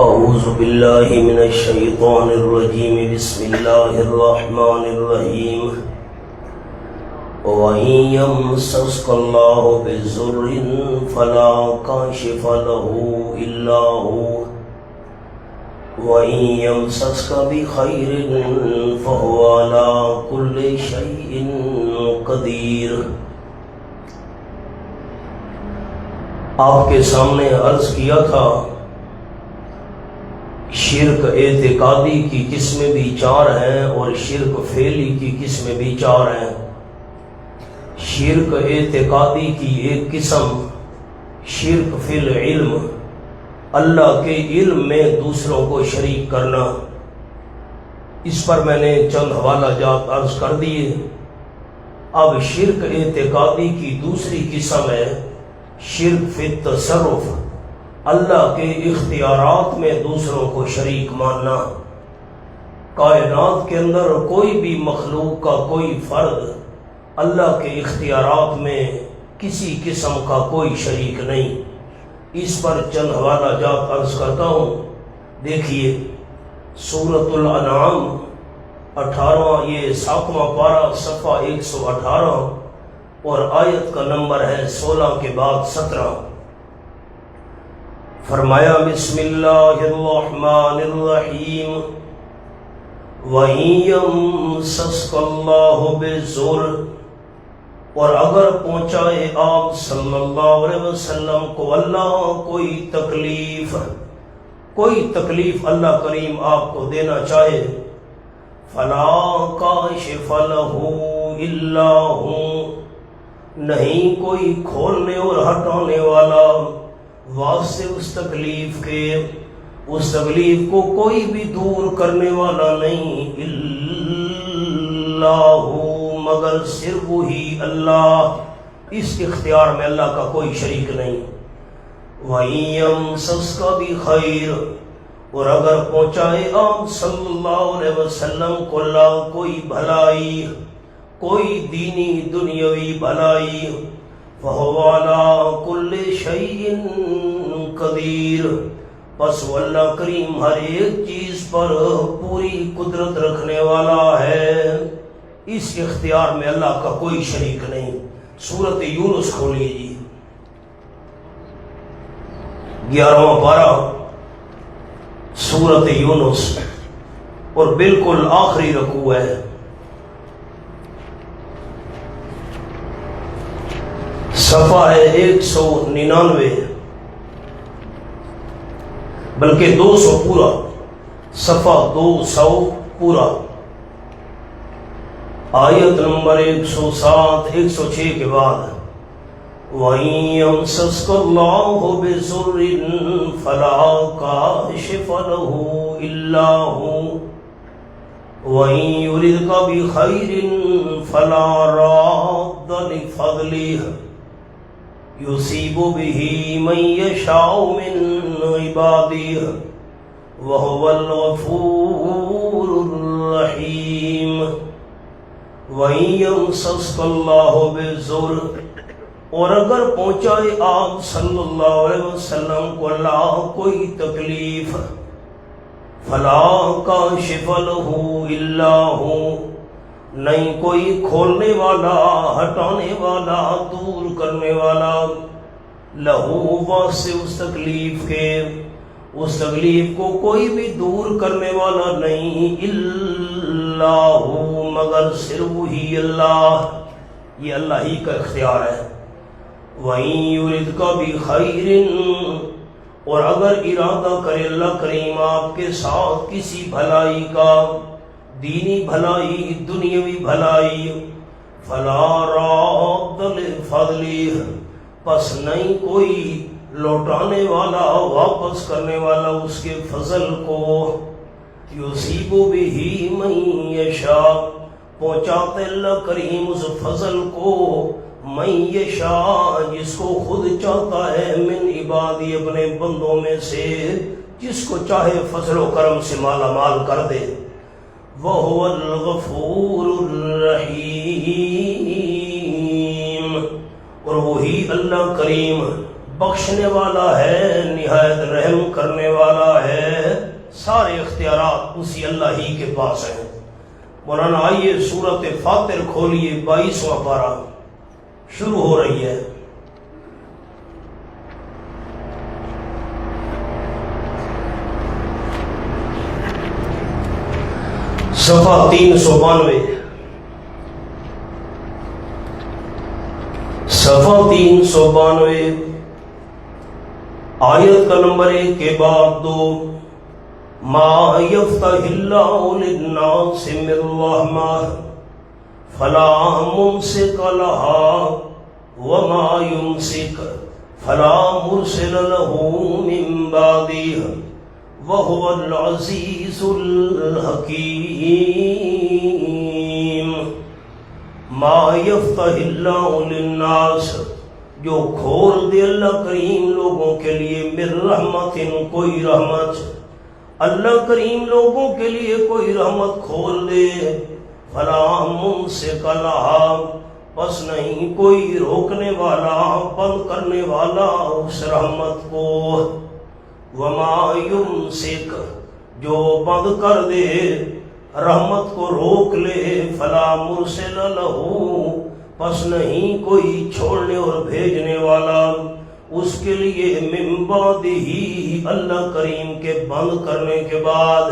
اعوذ باللہ من الشیطان الرجیم بسم اللہ الرحمن الرحیم وَإِن يَمْسَسْكَ اللَّهُ بِضُرٍّ فَلَا كَاشِفَ لَهُ إِلَّا هُوَ وَإِن يَمْسَسْكَ بِخَيْرٍ فَهُوَ عَلَى كُلِّ شَيْءٍ قَدِيرٌ۔ آپ کے سامنے عرض کیا تھا شرک اعتقادی کی قسمیں بھی چار ہیں اور شرک فعلی کی قسمیں بھی چار ہیں۔ شرک اعتقادی کی ایک قسم شرک فی العلم، اللہ کے علم میں دوسروں کو شریک کرنا، اس پر میں نے چند حوالہ جات عرض کر دیے۔ اب شرک اعتقادی کی دوسری قسم ہے شرک فی التصرف، اللہ کے اختیارات میں دوسروں کو شریک ماننا۔ کائنات کے اندر کوئی بھی مخلوق کا کوئی فرد اللہ کے اختیارات میں کسی قسم کا کوئی شریک نہیں۔ اس پر چند حوالہ جات عرض کرتا ہوں۔ دیکھیے سورۃ الانعام 18 یہ 7واں پارہ صفحہ 118 اور آیت کا نمبر ہے 16 کے بعد 17۔ فرمایا بسم اللہ الرحمن الرحیم وَإِن يَمْسَسْكَ اللَّهُ بِضُرٍّ، اور اگر پہنچائے آپ صلی اللہ علیہ وسلم کو اللہ کوئی تکلیف اللہ کریم آپ کو دینا چاہے، فَلَا كَاشِفَ لَهُ إِلَّا هُوَ، نہیں کوئی کھولنے اور ہٹانے والا واسطے اس تکلیف کے، اس تکلیف کو کوئی بھی دور کرنے والا نہیں، اللہ مگر صرف وہی اللہ، اس اختیار میں اللہ کا کوئی شریک نہیں۔ وَإِن يَمْسَسْكَ بِخَيْرٍ، اور اگر پہنچائے آپ صلی اللہ علیہ وسلم کو اللہ کوئی بھلائی، کوئی دینی دنیاوی بھلائی، فَهُوَ عَلَى كُلِّ شَيْءٍ قَدِيرٌ، پس وہ اللہ کریم ہر ایک چیز پر پوری قدرت رکھنے والا ہے، اس اختیار میں اللہ کا کوئی شریک نہیں۔ سورۃ یونس کھولیے جی، 11واں پارہ سورۃ یونس اور بالکل آخری رکوع ہے۔ صفحہ ہے 199 بلکہ 200 پورا، صفحہ 200 پورا، آیت نمبر 107 106 کے بعد وَإِن يَمْسَسْكَ اللَّهُ بِضُرٍّ فَلَا كَاشِفَ لَهُ إِلَّا هُوَ وَإِن يُرِدْكَ بِخَيْرٍ فَلَا رَادَّ لِفَضْلِهِ يُصِيبُ بِهِ مَن يَشَاءُ مِنْ عِبَادِهِ وَهُوَ الْغَفُورُ الرَّحِيمُ۔ وَإِن يَمْسَسْكَ اللَّهُ بِضُرٍّ، اور اگر پہنچائے آپ صلی اللہ علیہ وسلم کو اللہ کوئی تکلیف، فَلَا كَاشِفَ لَهُ إِلَّا هُوَ، نہیں کوئی کھولنے والا، ہٹانے والا، دور کرنے والا، لہو واسطے اس تکلیف کے، اس تکلیف کو کوئی بھی دور کرنے والا نہیں، اللہ مگر صرف وہی اللہ، یہ اللہ ہی کا اختیار ہے۔ وَإِن يُرِدْكَ بِخَيْرٍ، اور اگر ارادہ کرے اللہ کریم آپ کے ساتھ کسی بھلائی کا، دینی بھلائی، دنیاوی بھلائی، فَلَا رَادَّ لِفَضْلِهِ، پس نہیں کوئی لوٹانے والا، واپس کرنے والا اس کے فضل کو، يُصِيبُ بِهِ مَن يَشَاءُ، پہنچاتے اللہ کریم اس فضل کو، مَن يَشَاءُ جس کو خود چاہتا ہے، من عبادی اپنے بندوں میں سے، جس کو چاہے فضل و کرم سے مالا مال کر دے۔ وَهُوَ الْغَفُورُ الرَّحِيمُ، اور وہی اللہ کریم بخشنے والا ہے، نہایت رحم کرنے والا ہے، سارے اختیارات اسی اللہ ہی کے پاس ہیں۔ مولانا آئیے سورت فاطر کھولیے، 22واں پارہ شروع ہو رہی ہے۔ صفحہ 392، صفحہ 392 آیت کا نمبر 1 کے بعد 2۔ ما یفتح اللہ للناس من رحمہ فلا ممسک لها وما یمسک فلا مرسل له من بعدہ وہو العزیز الحکیم۔ ما یفتح اللہ للناس، جو کھول دے اللہ کریم لوگوں کے لیے، من رحمت، کوئی رحمت، اللہ کریم لوگوں کے لیے کوئی رحمت کھول دے، فلا ممسک لہا، بس نہیں کوئی روکنے والا، بند کرنے والا اس رحمت کو، وما یمسک، جو بند کر دے رحمت کو، روک لے، فلا مرسل لہو، پس نہیں کوئی چھوڑنے اور بھیجنے والا اس کے لیے، من بعدہ، اللہ کریم کے بند کرنے کے بعد۔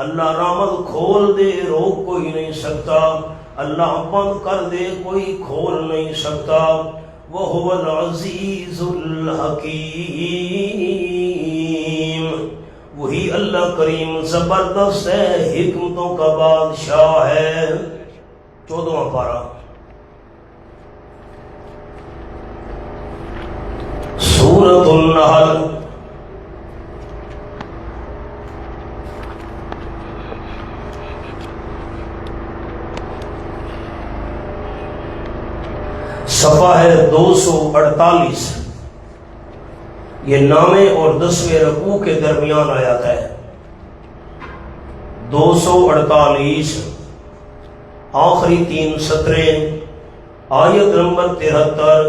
اللہ رحمت کھول دے، روک کوئی نہیں سکتا، اللہ بند کر دے، کوئی کھول نہیں سکتا۔ وہو العزیز الحکیم، وہی اللہ کریم زبردست ہے، حکمتوں کا بادشاہ ہے۔ 14واں پارہ سورۃ النحل، صفحہ ہے 248۔ یہ 9ویں اور 10ویں رکوع کے درمیان آیات ہے۔ 248 آخری 3 سطریں، آیت نمبر 73۔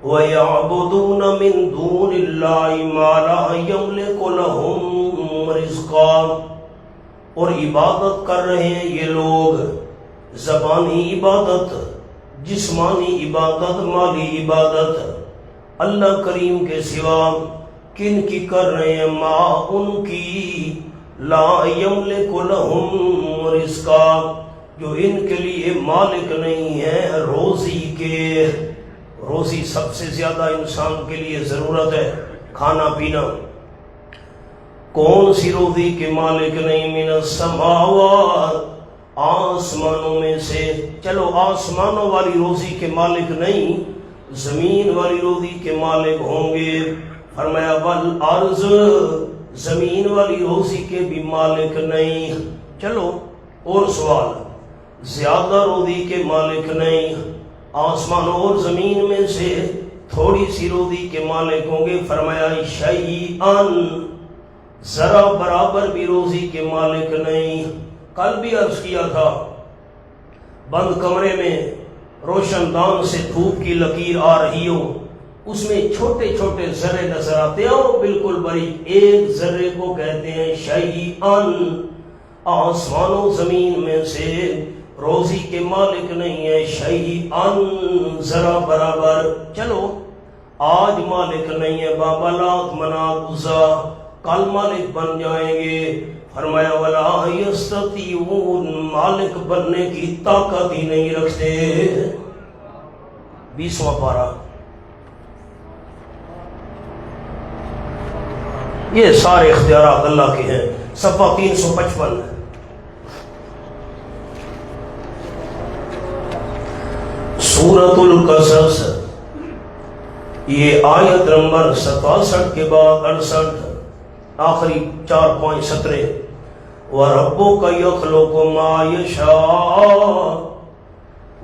وَيَعْبُدُونَ مِن دُونِ اللَّهِ مَا لَا يَمْلِكُ لَهُمْ رِزْقًا، اور عبادت کر رہے ہیں یہ لوگ، زبانی عبادت، جسمانی عبادت، مالی عبادت، اللہ کریم کے سوا کن کی کر رہے ہیں؟ ما، ان کی، لا یملک لہم رزقا، جو ان کے لیے مالک نہیں ہے روزی کے۔ روزی سب سے زیادہ انسان کے لیے ضرورت ہے، کھانا پینا۔ کون سی روزی کے مالک نہیں؟ من السماوات، آسمانوں میں سے۔ چلو آسمانوں والی روزی کے مالک نہیں، زمین والی روزی کے مالک ہوں گے۔ فرمایا والارض، زمین والی روزی کے بھی مالک نہیں۔ چلو اور سوال، زیادہ روزی کے مالک نہیں، آسمان اور زمین میں سے تھوڑی سی روزی کے مالک ہوں گے۔ فرمایا شیئن، ذرا برابر بھی روزی کے مالک نہیں۔ کل بھی عرض کیا تھا، بند کمرے میں روشن دان سے دھوپ کی لکیر آ رہی ہو، اس میں چھوٹے چھوٹے ذرے نظر آتے ہو، بالکل بڑی، ایک ذرے کو کہتے ہیں شیئن۔ آسمان و زمین میں سے روزی کے مالک نہیں ہے، شیئن، ذرا برابر۔ چلو آج مالک نہیں ہے، بابا لات، منات، عزا، کل مالک بن جائیں گے۔ فرمایا ولا یستطیعون، مالک بننے کی طاقت ہی نہیں رکھتے۔ 20واں پارہ، یہ سارے اختیارات اللہ کے ہیں۔ صفحہ 355، سورۃ القصص، یہ آیت نمبر 67 کے بعد 68، آخری 4 سطریں۔ وَرَبُّكَ يَخْلُقُ مَا يَشَاءُ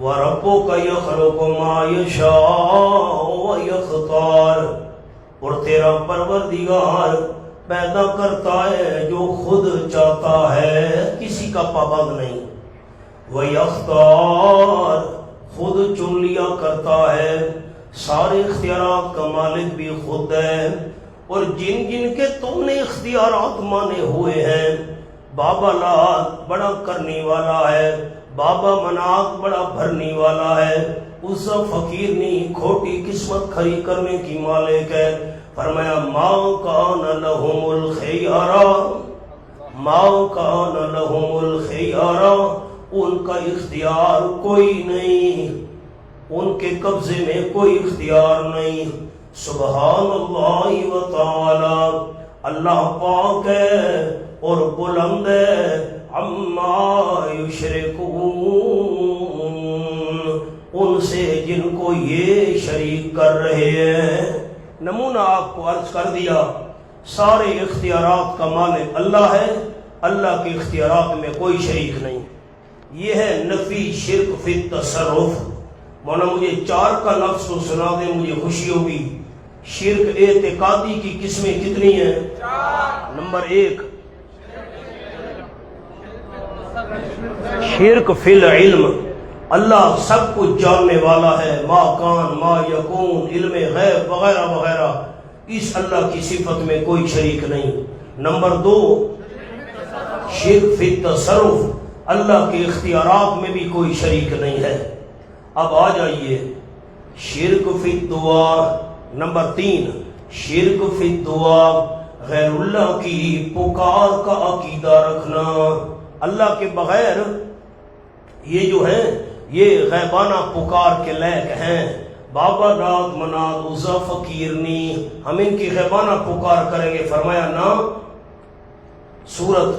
وَرَبُّكَ يَخْلُقُ مَا يَشَاءُ وَيَخْتَارُ، اور تیرا پروردگار پیدا کرتا ہے جو خود چاہتا ہے، کسی کا پابند نہیں۔ وَيَخْتَارُ، خود چن لیا کرتا ہے۔ سارے اختیارات کا مالک بھی خود ہے، اور جن جن کے تم نے اختیارات مانے ہوئے ہیں، بابا لات بڑا کرنے والا ہے، بابا منات بڑا بھرنے والا ہے، عزا فقیر نہیں کھوٹی قسمت کھری کرنے کی مالک ہے۔ فرمایا ما کان لہم الخیارہ، ما کان لہم الخیارہ، ان کا اختیار کوئی نہیں، ان کے قبضے میں کوئی اختیار نہیں۔ سبحان اللہ و تعالی، اللہ پاک ہے اور بلند ہے، عما یشرکون، ان سے جن کو یہ شریک کر رہے ہیں۔ نمونہ آپ کو عرض کر دیا، سارے اختیارات کا مالک اللہ ہے، اللہ کے اختیارات میں کوئی شریک نہیں۔ یہ ہے نفی شرک فی التصرف۔ مولانا مجھے 4 کا لفظ تو سنا دیں، مجھے خوشی ہوگی۔ شرک اعتقادی کی قسمیں کتنی ہیں؟ 4۔ نمبر 1 شرک فی العلم، اللہ سب کچھ جاننے والا ہے، ما کان ما یکون، علم غیب وغیرہ وغیرہ، اس اللہ کی صفت میں کوئی شریک نہیں۔ نمبر 2 شرک فی التصرف، اللہ کے اختیارات میں بھی کوئی شریک نہیں ہے۔ اب آ جائیے شرک فی الدعا۔ نمبر 3 شرک فی الدعا، غیر اللہ کی پکار کا عقیدہ رکھنا۔ اللہ کے بغیر یہ جو ہیں یہ غیبانہ پکار کے لائق ہیں، بابا نات منات عزا فقیرنی، ہم ان کی غیبانہ پکار کریں گے؟ فرمایا نا۔ سورت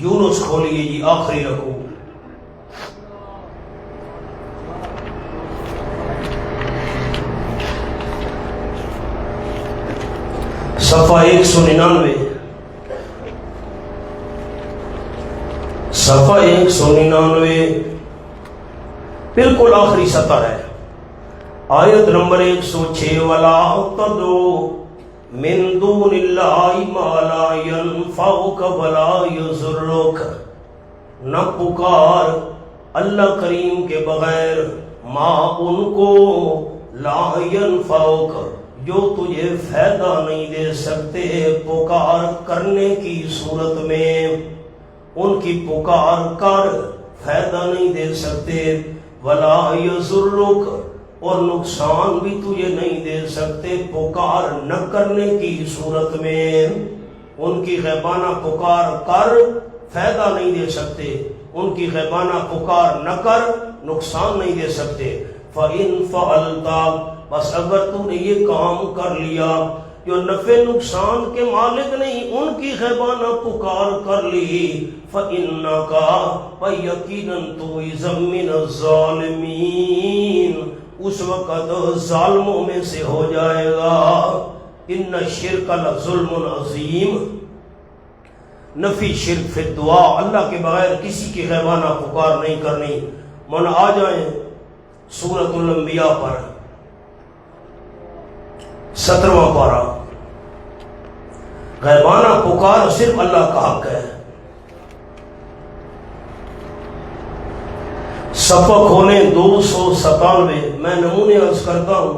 یونس کھولیے جی، آخری رکوع، صفحہ 199، صفحہ 199، بالکل آخری سطر ہے، آیت نمبر 106۔ وَلَا تَدْعُ مِن دُونِ اللَّهِ مَا لَا يَنفَعُكَ وَلَا يَضُرُّكَ، نہ پکار اللہ کریم کے بغیر ما ان کو لا ينفعُكَ، جو تجھے فائدہ نہیں دے سکتے، پکار کرنے کی صورت میں ان کی پکار کر فائدہ نہیں دے سکتے، ولا یضرک، اور نقصان بھی تجھے نہیں دے سکتے، پکار نہ کرنے کی صورت میں ان کی غیبانہ پکار کر فائدہ نہیں دے سکتے، ان کی غیبانہ پکار نہ کر نقصان نہیں دے سکتے۔ فَإِن فَعَلْتَ، بس اگر تو نے یہ کام کر لیا، جو نفع نقصان کے مالک نہیں، ان کی غیبانہ پکار کر لی، فَإِنَّكَ، یقیناً تو اِذًا مِّنَ الظَّالِمِينَ، اس وقت ظالموں میں سے ہو جائے گا۔ ان الشرک لظلم عظیم، نفی شرک فی الدعا، اللہ کے بغیر کسی کی غیبانہ پکار نہیں کرنی۔ من آ جائیں سورۃ الانبیاء پر، 17واں پارہ، غیبانہ پکار صرف اللہ کا حق ہے۔ صفحہ کھولیں 297، میں نمونے عرض کرتا ہوں،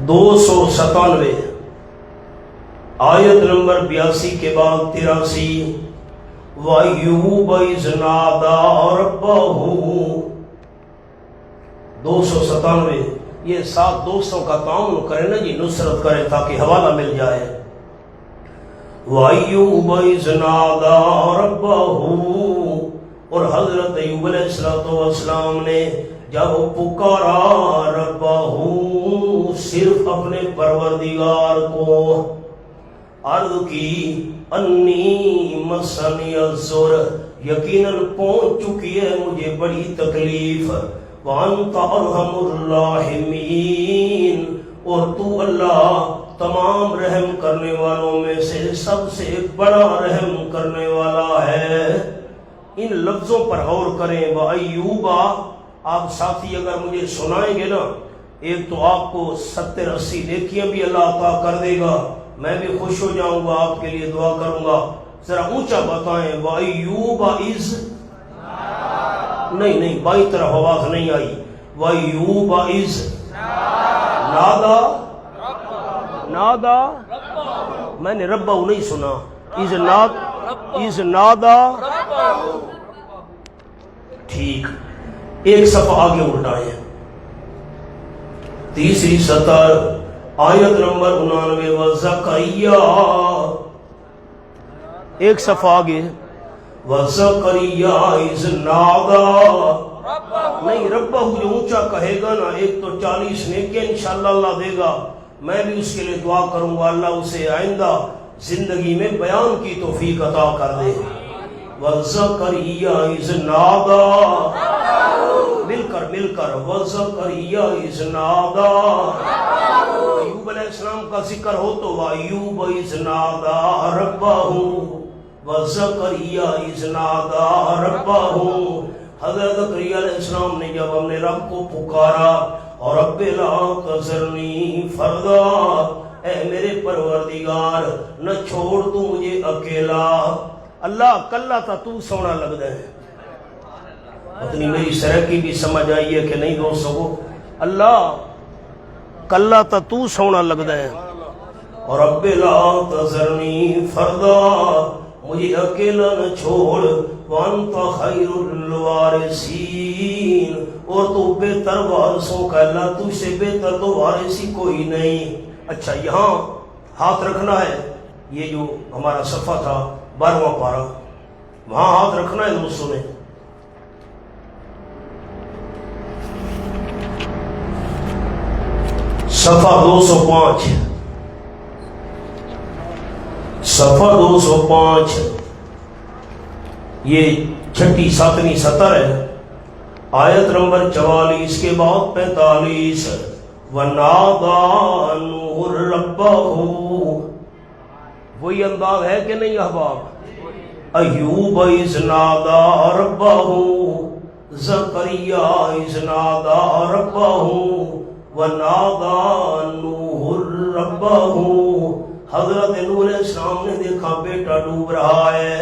297 آیت نمبر 82 کے بعد 83۔ وَأَيُّوبَ إِذْ نَادَىٰ رَبَّهُ، 297، یہ ساتھ دوستوں کا تعاون کریں نا جی، نصرت کریں تاکہ حوالہ مل جائے۔ وَأَيُّوبَ إِذْ نَادَىٰ رَبَّهُ، اور حضرت ایوب علیہ السلام نے جب پکارا ربہ، صرف اپنے پروردگار کو، عرض کی انی مسنی الضر، یقیناً پہنچ چکی ہے مجھے بڑی تکلیف، وانت ارحم الراحمین، اور تو اللہ تمام رحم کرنے والوں میں سے سب سے بڑا رحم کرنے والا ہے۔ ان لفظوں پر غور کریں۔ وَأَيُّوبَ، آپ ساتھی اگر مجھے سنائیں گے نا، ایک تو آپ کو 70-80 نیکیاں بھی اللہ عطا کر دے گا، میں بھی خوش ہو جاؤں گا، آپ کے لیے دعا کروں گا۔ ذرا اونچا بتائیں، وَأَيُّوبَ إِذْ، نہیں بائی طرف آواز نہیں آئی، وَأَيُّوبَ إِذْ نَادَى نادا میں نے ربہ نہیں سنا اِذْ نَادَى ٹھیک ایک صفحہ آگے اٹھائیں تیسری سطر آیت نمبر 99 وَزَكَرِيَّا ایک صفحہ آگے وَزَكَرِيَّا إِذْ نَادَى نہیں ربہ جو اونچا کہے گا نا ایک تو 40 نیکیاں انشاءاللہ اللہ دے گا میں بھی اس کے لیے دعا کروں گا اللہ اسے آئندہ زندگی میں بیان کی توفیق عطا کر دے وَزَكَرِيَّا إِذْ نَادَى مل کر وَزَكَرِيَّا إِذْ نَادَى ایوب علیہ السلام کا ذکر ہو تو وَأَيُّوبَ إِذْ نَادَى رَبَّهُ وَزَكَرِيَّا إِذْ نَادَى رَبَّهُ حضرت زکریا علیہ السلام نے جب ہم نے رب کو پکارا اور رب لا تذرنی فردا اے میرے پروردگار نہ چھوڑ تو مجھے اکیلا اللہ کلا تھا تو سونا لگتا ہے اتنی میری سرح کی بھی سمجھ آئی ہے کہ نہیں دوستوں کو اللہ کلا تھا تو سونا لگتا ہے اور رب لا تذرنی فردا مجھے اکیلا نہ چھوڑ وانت خیر الوارثین اور تو بہتر وارثوں کا اللہ تجھ سے بہتر تو وارثی کوئی نہیں اچھا یہاں ہاتھ رکھنا ہے یہ جو ہمارا صفحہ تھا 12واں پارہ وہاں ہاتھ رکھنا ہے دوستوں نے صفحہ 205 صفحہ 205 یہ 6 7 سطر ہے آیت نمبر 44 کے بعد 45 وَنَادَى نُوحٌ رَبَّهُ وہی انداز ہے کہ نہیں احباب ایوب اذ نادى ربه زکریا اذ نادى ربه وَنَادَى نُوحٌ رَبَّهُ حضرت نوح علیہ السلام نے دیکھا بیٹا ڈوب رہا ہے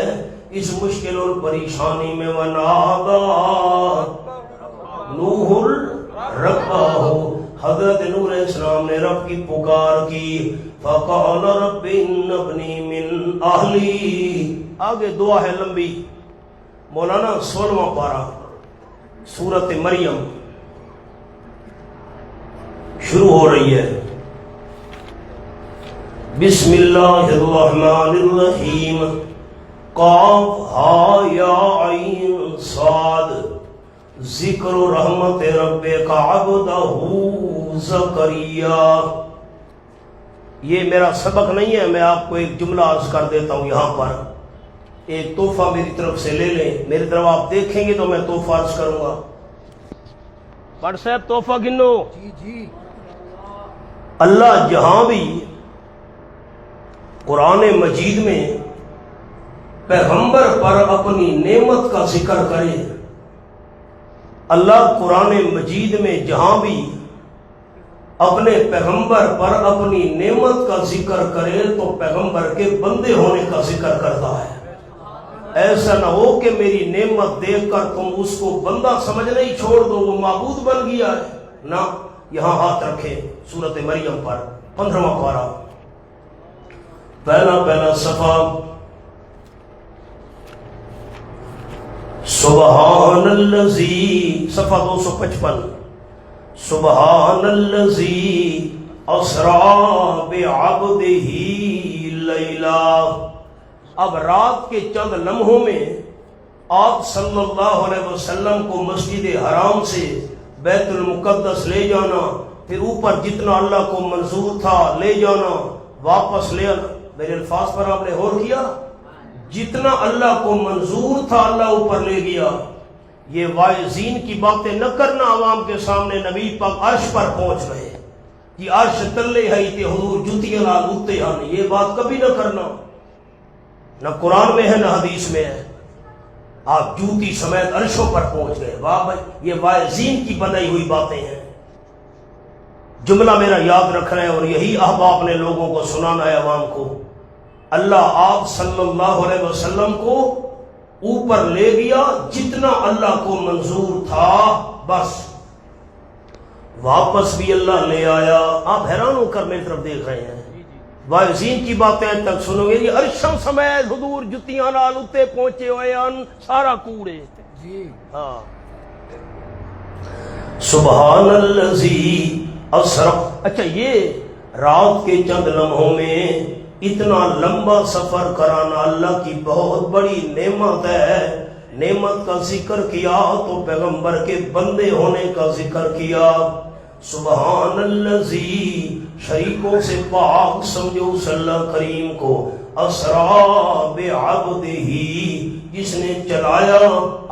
اس مشکل اور پریشانی میں وَنَادَى نوح ربہ حضرت نوح علیہ السلام نے رب کی پکار کی فَقَالَ رَبِّ إِنَّ ابْنِي مِنْ أَهْلِي آگے دعا ہے لمبی مولانا 16واں پارہ سورۃ مریم شروع ہو رہی ہے بسم اللہ الرحمن الرحیم قاف ہا یا عین صاد ذکر رحمت ربک عبدہ زکریا یہ میرا سبق نہیں ہے میں آپ کو ایک جملہ عرض کر دیتا ہوں یہاں پر ایک تحفہ میری طرف سے لے لیں میری طرف آپ دیکھیں گے تو میں تحفہ عرض کروں گا پڑھ صاحب تحفہ گنو جی اللہ جہاں بھی قرآن مجید میں پیغمبر پر اپنی نعمت کا ذکر کرے اللہ قرآن مجید میں جہاں بھی اپنے پیغمبر پر اپنی نعمت کا ذکر کرے تو پیغمبر کے بندے ہونے کا ذکر کرتا ہے ایسا نہ ہو کہ میری نعمت دیکھ کر تم اس کو بندہ سمجھنا ہی چھوڑ دو وہ معبود بن گیا ہے نہ یہاں ہاتھ رکھیں سورۃ مریم پر 15واں پارہ پہلا صفحہ سبحان الذی صفحہ 255 سبحان الذی اسرا بعبدہ لیلا اب رات کے چند لمحوں میں آپ صلی اللہ علیہ وسلم کو مسجد حرام سے بیت المقدس لے جانا پھر اوپر جتنا اللہ کو منظور تھا لے جانا واپس لے آنا میرے الفاظ پر آپ نے غور کیا جتنا اللہ کو منظور تھا اللہ اوپر لے گیا یہ واعظین کی باتیں نہ کرنا عوام کے سامنے نبی پاک عرش پر پہنچ گئے یہ عرش تلے ہے تے حضور جوتیاں لال اتے آنے یہ بات کبھی نہ کرنا نہ قرآن میں ہے نہ حدیث میں ہے آپ جوتی سمیت عرشوں پر پہنچ گئے واہ بھائی یہ واعظین کی بنائی ہوئی باتیں ہیں جملہ میرا یاد رکھنا ہے اور یہی احباب نے لوگوں کو سنانا ہے عوام کو اللہ آپ صلی اللہ علیہ وسلم کو اوپر لے گیا جتنا اللہ کو منظور تھا بس واپس بھی اللہ لے آیا. آپ حیران ہو کر میری طرف دیکھ رہے ہیں. واعظین کی باتیں تک سنو گے. عرشاں سمیت حضور جتیاں نال اتے پہنچے ہوئے ان سارا کوڑے. ہاں سبحان الذی اسرا. اچھا یہ رات کے چند لمحوں میں اتنا لمبا سفر کرانا اللہ کی بہت بڑی نعمت ہے. نعمت کا ذکر کیا تو پیغمبر کے بندے ہونے کا ذکر کیا. سبحان الذی شریکوں سے پاک سمجھو صلی اللہ کریم کو. اسرا بعبدہ جس نے چلایا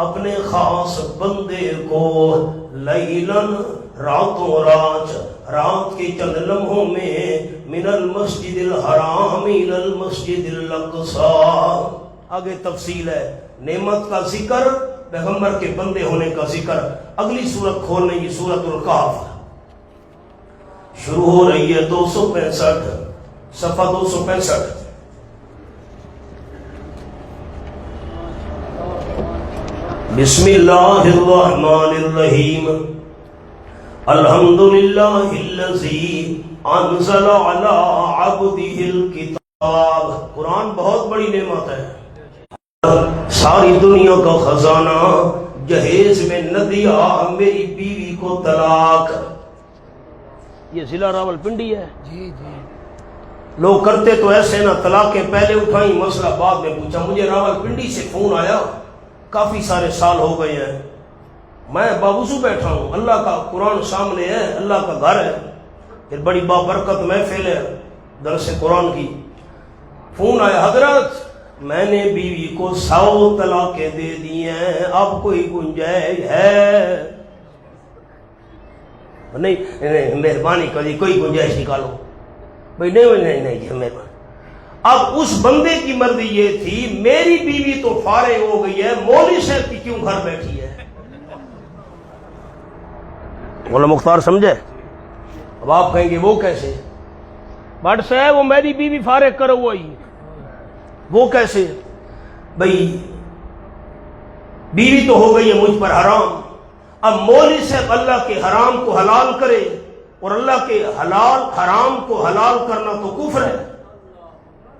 اپنے خاص بندے کو. لیلاً راتوں رات کے چند لمحوں میں من المسجد الحرام الى المسجد الاقصی. آگے تفصیل ہے. نعمت کا ذکر پیغمبر کے بندے ہونے کا ذکر. اگلی سورت کھولنے کی سورت الکہف شروع ہو رہی ہے 265 صفحہ 265. بسم اللہ الرحمن الرحیم. الحمدللہ الذی انزل علی عبدہ الکتاب. قرآن بہت بڑی نعمت ہے. ساری دنیا کا خزانہ جہیز میں نہ دیا میری بیوی کو طلاق. یہ ضلع راول پنڈی ہے. لوگ کرتے تو ایسے نا طلاقیں پہلے اٹھائیں مسئلہ بعد میں پوچھا. مجھے راول پنڈی سے فون آیا, کافی سارے سال ہو گئے ہیں, میں باوضو بیٹھا ہوں, اللہ کا قرآن سامنے ہے, اللہ کا گھر ہے, پھر بڑی بابرکت محفل ہے درس قرآن کی. فون آیا, حضرت میں نے بیوی کو 100 طلاقیں دے دی ہیں, اب کوئی گنجائش ہے؟ نہیں مہربانی کری کوئی گنجائش نکالو. بھائی نہیں مہربانی. اب اس بندے کی مرضی یہ تھی, میری بیوی تو فارغ ہو گئی ہے, مولوی صاحب کی کیوں گھر بیٹھی ہے؟ مولانا مختار سمجھے؟ اب آپ کہیں گے وہ کیسے؟ بٹ صاحب وہ میری بیوی فارغ کرو ہوئی, وہ کیسے؟ بھائی بیوی تو ہو گئی ہے مجھ پر حرام. اب مولوی صاحب اللہ کے حرام کو حلال کرے, اور اللہ کے حرام کو حلال کرنا تو کفر ہے.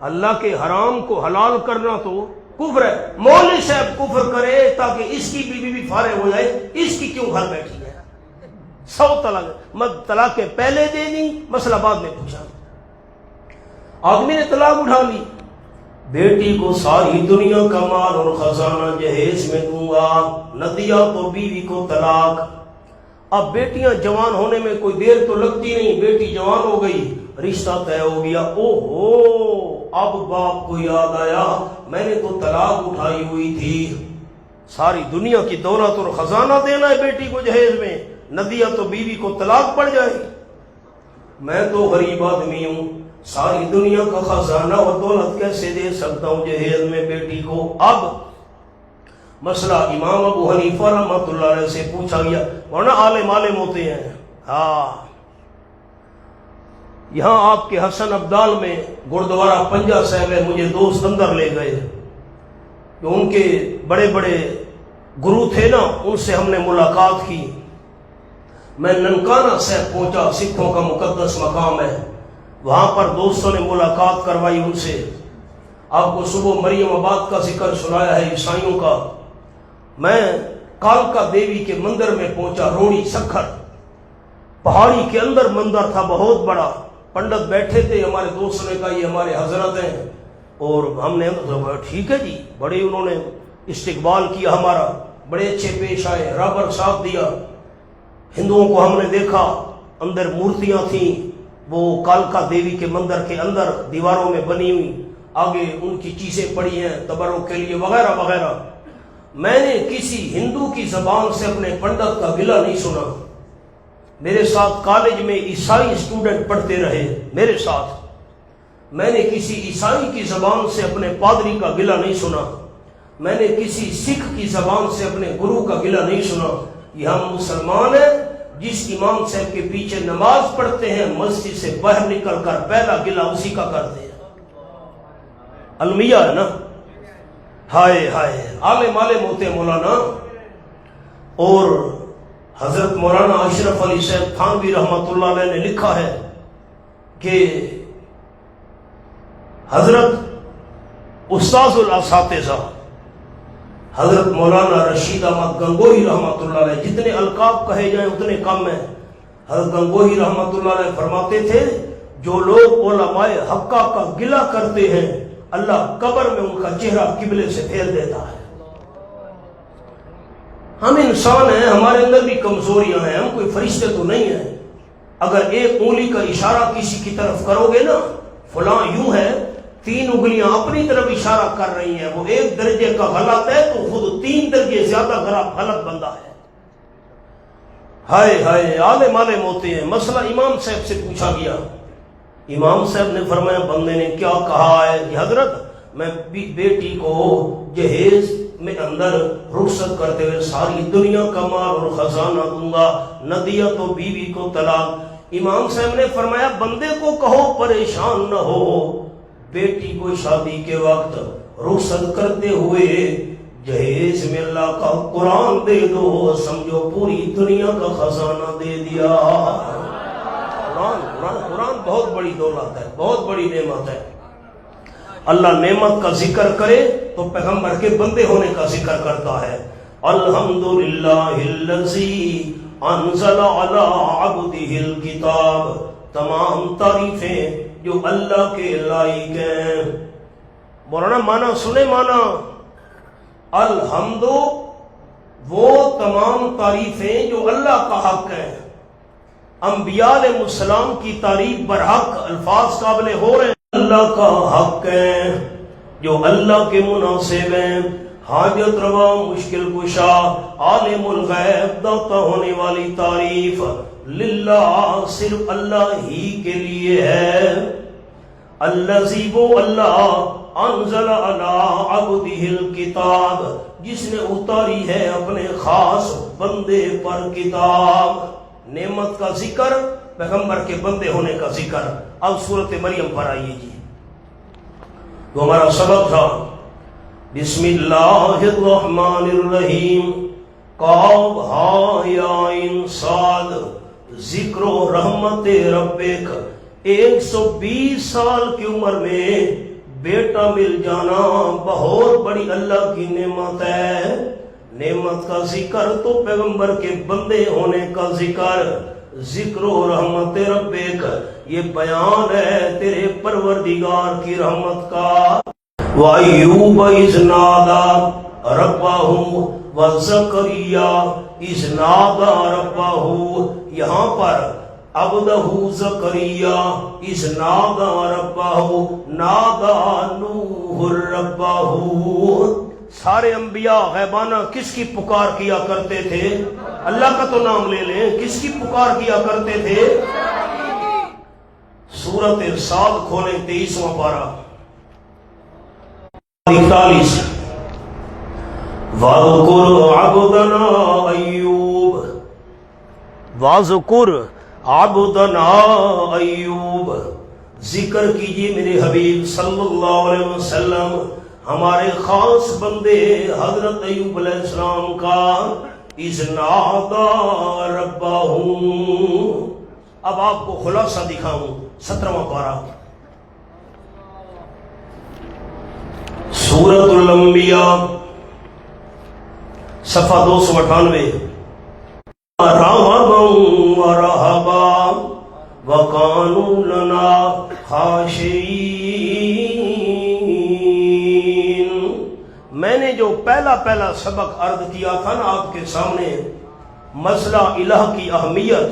اللہ کے حرام کو حلال کرنا تو کفر ہے. مولوی صاحب کفر کرے تاکہ اس کی بیوی بھی فارغ ہو جائے, اس کی کیوں گھر بیٹھی ہے؟ 100 طلاق مت طلاقیں پہلے دے دی, مسئلہ بعد میں پوچھا. آدمی نے طلاق اٹھا لی, بیٹی کو ساری دنیا کا مال اور خزانہ جہیز میں دوں گا, نہ دیا تو بیوی کو طلاق. اب بیٹیاں جوان ہونے میں کوئی دیر تو لگتی نہیں, بیٹی جوان ہو گئی, رشتہ طے ہو گیا. او ہو, اب باپ کو یاد آیا میں نے تو طلاق اٹھائی ہوئی تھی. ساری دنیا کی دولت اور خزانہ دینا ہے بیٹی کو جہیز میں, نہ دیا تو بیوی کو طلاق پڑ جائے. میں تو غریب آدمی ہوں, ساری دنیا کا خزانہ اور دولت کیسے دے سکتا ہوں جہیز میں بیٹی کو؟ اب مسئلہ امام ابو حنیفہ رحمۃ اللہ علیہ سے پوچھا گیا, ورنہ عالم ہوتے ہیں. ہاں یہاں آپ کے حسن ابدال میں گردوارہ پنجہ صاحب ہے, مجھے دوست اندر لے گئے, کہ ان کے بڑے بڑے گرو تھے نا, ان سے ہم نے ملاقات کی. میں ننکانہ صاحب پہنچا, سکھوں کا مقدس مقام ہے, وہاں پر دوستوں نے ملاقات کروائی ان سے. آپ کو صبح مریم آباد کا ذکر سنایا ہے عیسائیوں کا. میں کالکا دیوی کے مندر میں پہنچا, روڑی سکھر پہاڑی کے اندر مندر تھا بہت بڑا. پنڈت بیٹھے تھے, ہمارے دوست نے کہا یہ ہمارے حضرت ہیں, اور ہم نے ٹھیک ہے جی, بڑے انہوں نے استقبال کیا ہمارا, بڑے اچھے پیش آئے, رابر ساتھ دیا. ہندوؤں کو ہم نے دیکھا, اندر مورتیاں تھیں, وہ کالکا دیوی کے مندر کے اندر دیواروں میں بنی ہوئی, آگے ان کی چیزیں پڑی ہیں تبرک کے لیے وغیرہ وغیرہ. میں نے کسی ہندو کی زبان سے اپنے پنڈت کا گلہ نہیں سنا. میرے ساتھ کالج میں عیسائی اسٹوڈنٹ پڑھتے رہے میرے ساتھ, میں نے کسی عیسائی کی زبان سے اپنے پادری کا گلہ نہیں سنا. میں نے کسی سکھ کی زبان سے اپنے گرو کا گلہ نہیں سنا. یہ ہم مسلمان ہیں, جس امام صاحب کے پیچھے نماز پڑھتے ہیں مسجد سے باہر نکل کر پہلا گلہ اسی کا کرتے ہیں. المیہ ہے نا, ہائے ہائے عالم ہوتے مولانا. اور حضرت مولانا اشرف علی صاحب تھانوی رحمۃ اللہ علیہ نے لکھا ہے کہ حضرت استاذ الاساتذہ حضرت مولانا رشید احمد گنگوہی رحمۃ اللہ علیہ، جتنے القاب کہے جائیں اتنے کم ہیں، حضرت گنگوہی رحمۃ اللہ علیہ فرماتے تھے جو لوگ علماء حقہ کا گلہ کرتے ہیں اللہ قبر میں ان کا چہرہ قبلے سے پھیر دیتا ہے۔ ہم انسان ہیں، ہمارے اندر بھی کمزوریاں ہیں، ہم کوئی فرشتے تو نہیں ہیں۔ اگر ایک انگلی کا اشارہ کسی کی طرف کرو گے نا، فلاں یوں ہے، 3 انگلیاں اپنی طرف اشارہ کر رہی ہیں، وہ 1 درجے کا غلط ہے تو خود 3 درجے زیادہ غلط بندہ ہے۔ ہائے ہائے، عالم ہوتے ہیں۔ مسئلہ امام صاحب سے پوچھا گیا، امام صاحب نے فرمایا بندے نے کیا کہا ہے کہ حضرت میں بیٹی کو جہیز میں اندر رخصت کرتے ہوئے ساری دنیا کا مال اور خزانہ دوں گا، نہ دیا تو بیوی کو طلاق۔ امام صاحب نے فرمایا بندے کو کہو پریشان نہ ہو، بیٹی کو شادی کے وقت رخصت کرتے ہوئے جہیز میں اللہ کا قرآن دے دو، سمجھو پوری دنیا کا خزانہ دے دیا۔ قرآن بہت بڑی دولت ہے، بہت بڑی نعمت ہے۔ اللہ نعمت کا ذکر کرے تو پیغمبر کے بندے ہونے کا ذکر کرتا ہے۔ الحمدللہ الذی انزل علی عبدہ الکتاب، تمام تعریفیں جو اللہ کے لائق ہیں۔ مولانا مانا سنے، مانا الحمد وہ تمام تعریفیں جو اللہ کا حق ہے۔ انبیاء علیہ السلام کی تعریف برحق الفاظ قابل ہو رہے ہیں، اللہ کا حق ہے جو اللہ کے مناسب ہیں، حاجت روا مشکل کشا عالم الغیب داتا ہونے والی تعریف للہ صرف اللہ ہی کے لیے ہے۔ الذی وہ اللہ انزل علی عبدہ الکتاب جس نے اتاری ہے اپنے خاص بندے پر کتاب۔ نعمت کا ذکر، پیغمبر کے بندے ہونے کا ذکر۔ اب سورۃ مریم پر آئیے جی، تو ہمارا سبق تھا بسم اللہ الرحمن الرحیم، قاف ہا یا عین صاد، ذکر و رحمت ربک۔ 120 سال کی عمر میں بیٹا مل جانا بہت بڑی اللہ کی نعمت ہے۔ نعمت کا ذکر تو پیغمبر کے بندے ہونے کا ذکر، ذکر و رحمت ربک یہ بیان ہے تیرے پروردگار کی رحمت کا۔ وَأَيُّوبَ إِذْ نَادَى رَبَّهُ وَزَكَرِيَّا إِذْ نَادَى رَبَّهُ، یہاں پر عبدہ زکریا اذ نادى ربہ، نادى نوح ربہ۔ سارے انبیاء غیبانہ کس کی پکار کیا کرتے تھے؟ اللہ کا تو نام لے لیں، کس کی پکار کیا کرتے تھے؟ سورۃ ارسال کھولیں 23واں پارہ 41۔ وَاذْكُرْ عَبْدَنَا أَيُّوبَ، وَاذْكُرْ عَبْدَنَا أَيُّوبَ، ذکر کیجئے میرے حبیب صلی اللہ علیہ وسلم ہمارے خاص بندے حضرت ایوب علیہ السلام کا۔ اذ نادى ربہ، اب آپ کو خلاصہ دکھاؤں 17واں پارہ سورۃ الانبیاء صفحہ 298۔ رَغَبًا وَرَهَبًا وَكَانُوا لَنَا خَاشِعِينَ۔ میں نے جو پہلا سبق عرض کیا تھا نا آپ کے سامنے، مسئلہ الہ کی اہمیت،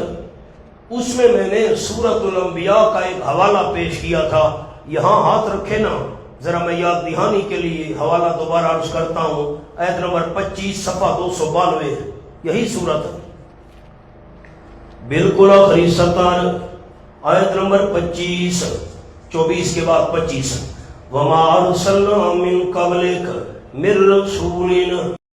اس میں نے سورۃ الانبیاء کا ایک حوالہ پیش کیا تھا۔ یہاں ہاتھ رکھے نا، ذرا میں یاد دہانی کے لیے حوالہ دوبارہ عرض کرتا ہوں، آیت نمبر 25 صفحہ 292، یہی سورت بالکل آخری سطر، آیت نمبر 25، 24 کے بعد 25۔ وَمَا أَرْسَلْنَا مِن قَبْلِكَ مِن رَّسُولٍ